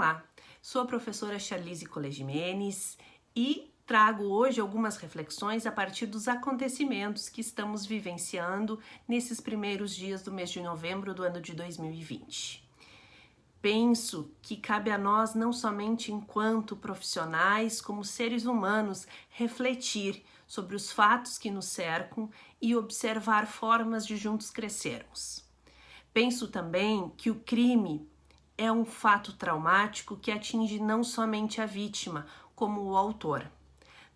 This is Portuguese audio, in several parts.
Olá, sou a professora Charlize Colegimenes e trago hoje algumas reflexões a partir dos acontecimentos que estamos vivenciando nesses primeiros dias do mês de novembro do ano de 2020. Penso que cabe a nós, não somente enquanto profissionais, como seres humanos, refletir sobre os fatos que nos cercam e observar formas de juntos crescermos. Penso também que o crime é um fato traumático que atinge não somente a vítima, como o autor.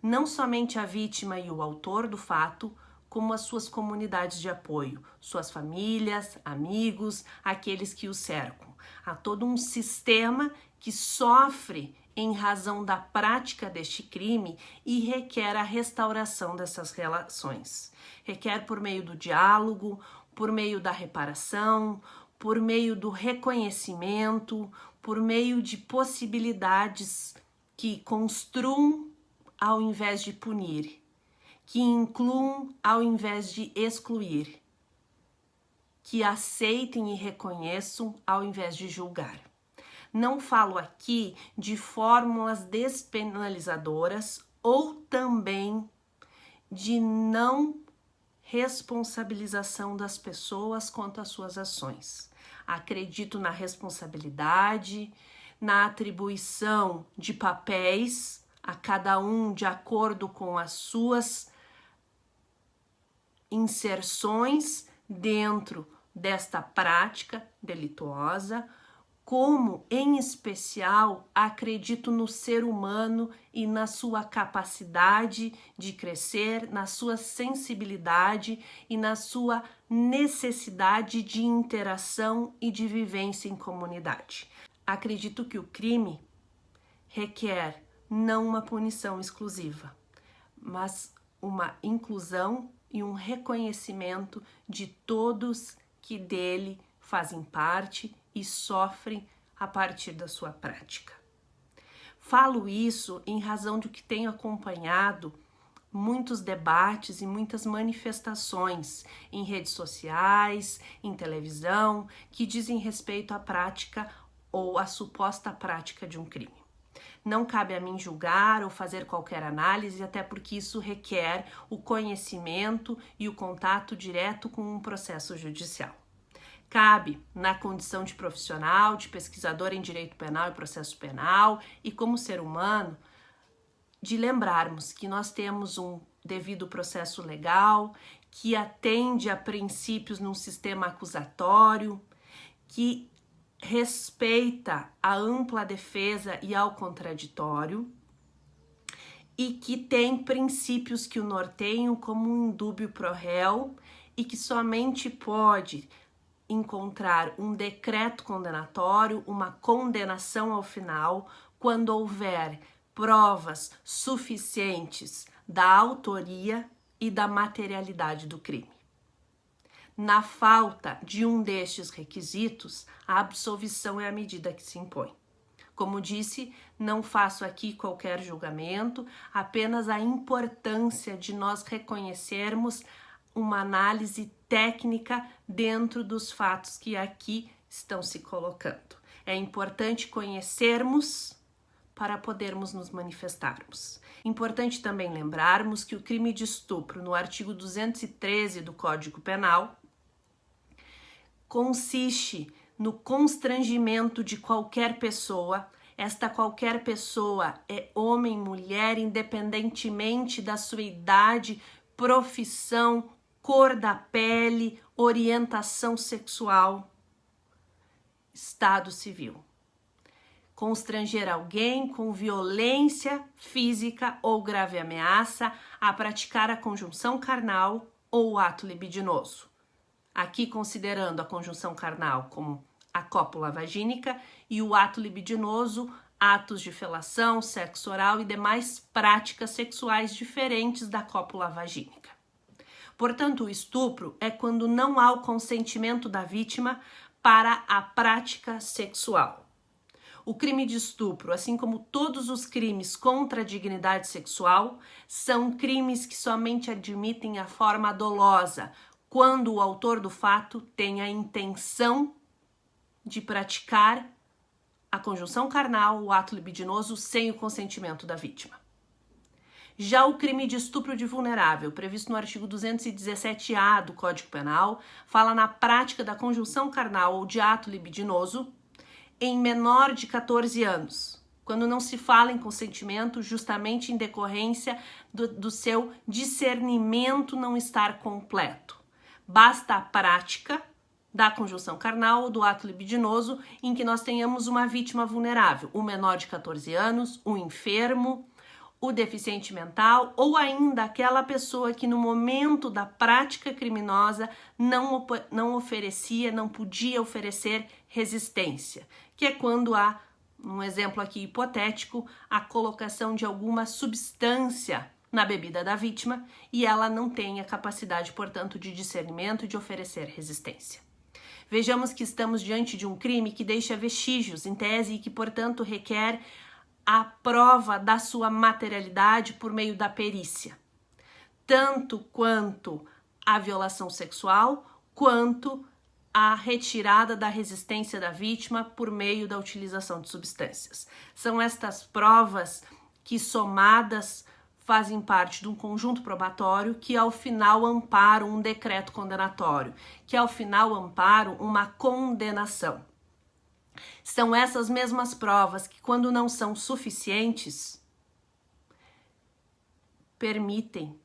Não somente a vítima e o autor do fato, como as suas comunidades de apoio, suas famílias, amigos, aqueles que o cercam. Há todo um sistema que sofre em razão da prática deste crime e requer a restauração dessas relações. Requer por meio do diálogo, por meio da reparação, por meio do reconhecimento, por meio de possibilidades que construam ao invés de punir, que incluam ao invés de excluir, que aceitem e reconheçam ao invés de julgar. Não falo aqui de fórmulas despenalizadoras ou também de não responsabilização das pessoas quanto às suas ações. Acredito na responsabilidade, na atribuição de papéis a cada um de acordo com as suas inserções dentro desta prática delituosa, como, em especial, acredito no ser humano e na sua capacidade de crescer, na sua sensibilidade e na sua necessidade de interação e de vivência em comunidade. Acredito que o crime requer não uma punição exclusiva, mas uma inclusão e um reconhecimento de todos que dele fazem parte e sofrem a partir da sua prática. Falo isso em razão de que tenho acompanhado muitos debates e muitas manifestações em redes sociais, em televisão, que dizem respeito à prática ou à suposta prática de um crime. Não cabe a mim julgar ou fazer qualquer análise, até porque isso requer o conhecimento e o contato direto com um processo judicial. Cabe, na condição de profissional, de pesquisador em direito penal e processo penal e como ser humano, de lembrarmos que nós temos um devido processo legal, que atende a princípios num sistema acusatório, que respeita a ampla defesa e ao contraditório e que tem princípios que o norteiam como um indúbio pro réu e que somente pode encontrar um decreto condenatório, uma condenação ao final, quando houver provas suficientes da autoria e da materialidade do crime. Na falta de um destes requisitos, a absolvição é a medida que se impõe. Como disse, não faço aqui qualquer julgamento, apenas a importância de nós reconhecermos uma análise técnica dentro dos fatos que aqui estão se colocando. É importante conhecermos para podermos nos manifestarmos. Importante também lembrarmos que o crime de estupro, no artigo 213 do Código Penal, consiste no constrangimento de qualquer pessoa. Esta qualquer pessoa é homem, mulher, independentemente da sua idade, profissão, cor da pele, orientação sexual, estado civil. Constranger alguém com violência física ou grave ameaça a praticar a conjunção carnal ou o ato libidinoso. Aqui considerando a conjunção carnal como a cópula vagínica e o ato libidinoso, atos de felação, sexo oral e demais práticas sexuais diferentes da cópula vagínica. Portanto, o estupro é quando não há o consentimento da vítima para a prática sexual. O crime de estupro, assim como todos os crimes contra a dignidade sexual, são crimes que somente admitem a forma dolosa, quando o autor do fato tem a intenção de praticar a conjunção carnal, o ato libidinoso, sem o consentimento da vítima. Já o crime de estupro de vulnerável, previsto no artigo 217-A do Código Penal, fala na prática da conjunção carnal ou de ato libidinoso em menor de 14 anos, quando não se fala em consentimento justamente em decorrência do seu discernimento não estar completo. Basta a prática da conjunção carnal ou do ato libidinoso em que nós tenhamos uma vítima vulnerável, o menor de 14 anos, o enfermo, o deficiente mental ou ainda aquela pessoa que no momento da prática criminosa não oferecia, não podia oferecer resistência, que é quando há, um exemplo aqui hipotético, a colocação de alguma substância na bebida da vítima e ela não tem a capacidade, portanto, de discernimento e de oferecer resistência. Vejamos que estamos diante de um crime que deixa vestígios, em tese, e que, portanto, requer a prova da sua materialidade por meio da perícia, tanto quanto a violação sexual, quanto a retirada da resistência da vítima por meio da utilização de substâncias. São estas provas que, somadas, fazem parte de um conjunto probatório que, ao final, amparam um decreto condenatório, que, ao final, amparam uma condenação. São essas mesmas provas que, quando não são suficientes, permitem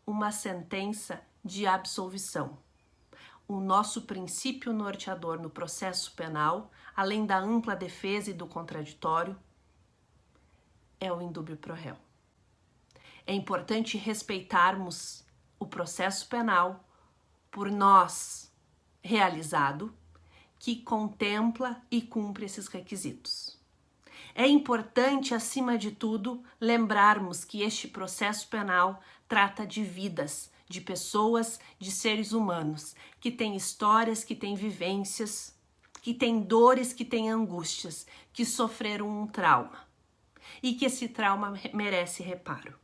uma sentença de absolvição. O nosso princípio norteador no processo penal, além da ampla defesa e do contraditório, é o indúbio pro réu. É importante respeitarmos o processo penal por nós realizado, que contempla e cumpre esses requisitos. É importante, acima de tudo, lembrarmos que este processo penal trata de vidas, de pessoas, de seres humanos, que têm histórias, que têm vivências, que têm dores, que têm angústias, que sofreram um trauma e que esse trauma merece reparo.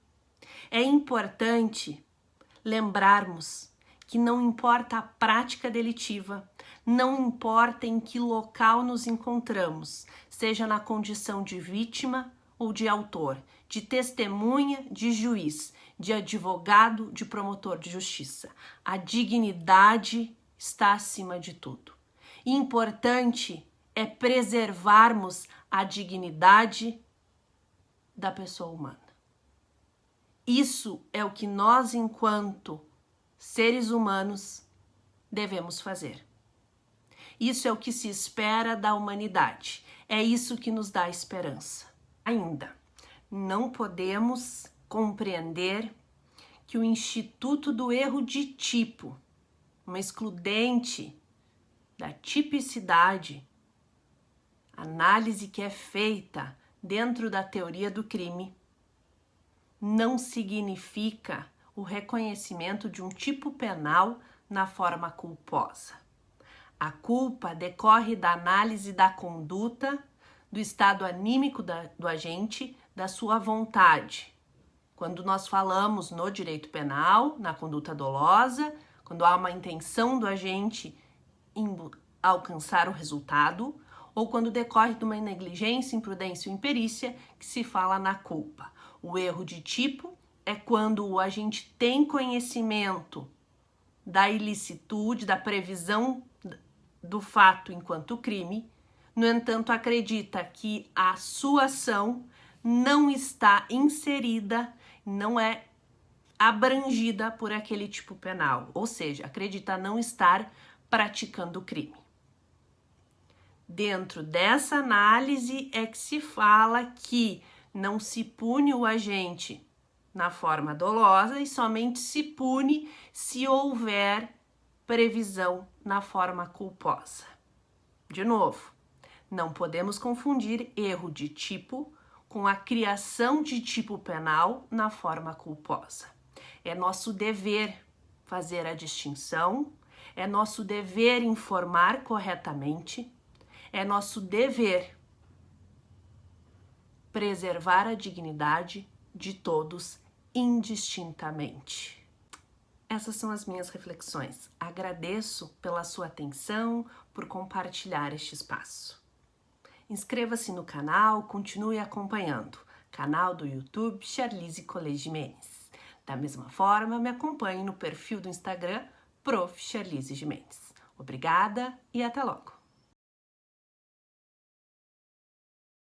É importante lembrarmos que não importa a prática delitiva, não importa em que local nos encontramos, seja na condição de vítima ou de autor, de testemunha, de juiz, de advogado, de promotor de justiça. A dignidade está acima de tudo. Importante é preservarmos a dignidade da pessoa humana. Isso é o que nós, enquanto seres humanos, devemos fazer. Isso é o que se espera da humanidade. É isso que nos dá esperança. Ainda, não podemos compreender que o Instituto do Erro de Tipo, uma excludente da tipicidade, análise que é feita dentro da teoria do crime, não significa o reconhecimento de um tipo penal na forma culposa. A culpa decorre da análise da conduta, do estado anímico do agente, da sua vontade. Quando nós falamos no direito penal, na conduta dolosa, quando há uma intenção do agente em alcançar o resultado, ou quando decorre de uma negligência, imprudência ou imperícia, que se fala na culpa. O erro de tipo é quando o agente tem conhecimento da ilicitude, da previsão do fato enquanto crime, no entanto, acredita que a sua ação não está inserida, não é abrangida por aquele tipo penal, ou seja, acredita não estar praticando o crime. Dentro dessa análise é que se fala que não se pune o agente na forma dolosa e somente se pune se houver previsão na forma culposa. De novo, não podemos confundir erro de tipo com a criação de tipo penal na forma culposa. É nosso dever fazer a distinção, é nosso dever informar corretamente, é nosso dever preservar a dignidade de todos indistintamente. Essas são as minhas reflexões. Agradeço pela sua atenção, por compartilhar este espaço. Inscreva-se no canal, continue acompanhando. Canal do YouTube Charlize Collet Gimenez. Da mesma forma, me acompanhe no perfil do Instagram Prof. Charlize Gimenez. Obrigada e até logo!